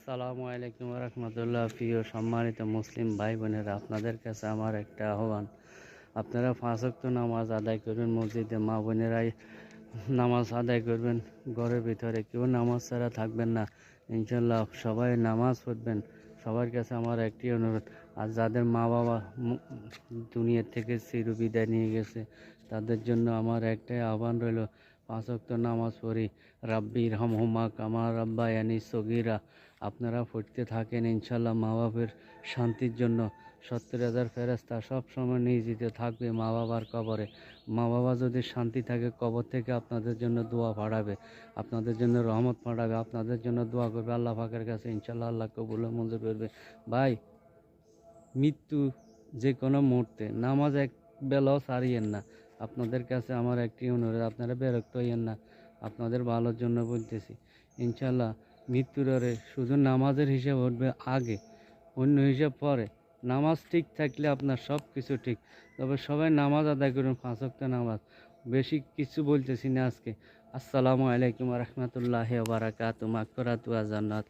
আসসালামু আলাইকুম রহমতুল্লাহ। প্রিয় সম্মানিত মুসলিম ভাই বোনেরা, আপনাদের কাছে আমার একটা আহ্বান। আপনারা 5 ওয়াক্ত নামাজ আদায় করবেন, মসজিদে মা বোনেরাই নামাজ আদায় করবেন, ঘরের ভিতরে কেউ নামাজ ছাড়া থাকবেন না। ইনশাল্লাহ সবাই নামাজ পড়বেন। সবার কাছে আমার একটি অনুরোধ, আর যাদের মা বাবা দুনিয়ার থেকে চিরবিদায় নিয়ে গেছে, তাদের জন্য আমার একটাই আহ্বান রইল, 5 ওয়াক্ত নামাজ পড়ি। রাব্বি রহমহুমা কামা রাব্বায়ানি সগীরা আপনারা পড়তে থাকেন। ইনশাল্লাহ মা বাবার শান্তির জন্য 70,000 ফেরেশতা সবসময় নিয়োজিত থাকবে মা বাবার কবরে। মা বাবা যদি শান্তি থাকে, কবর থেকে আপনাদের জন্য দোয়া পাঠাবে, আপনাদের জন্য রহমত পাঠাবে, আপনাদের জন্য দোয়া করবে আল্লাহ পাকের কাছে। ইনশাল্লাহ আল্লাহ কবুল মঞ্জুর করবে। ভাই, মৃত্যু যে কোনো মুহূর্তে, নামাজ এক বেলাও ছাড়িয়েন না। আপনাদের কাছে আমার একটি অনুরোধ, আপনারা বিরক্ত হইয়েন না, আপনাদের ভালোর জন্য বলতেছি। ইনশাল্লাহ মৃত্যুর পরে শুধু নামাজের হিসাব উঠবে আগে, অন্য হিসাব পরে। নামাজ ঠিক থাকলে আপনার সব কিছু ঠিক। তবে সবাই নামাজ আদায় করুন, 5 ওয়াক্ত নামাজ। বেশি কিছু বলতেছি না আজকে। আসসালামু আলাইকুম রহমতুল্লাহি ওয়া বারাকাতুহু। মাগফিরাতু ওয়া জান্নাত।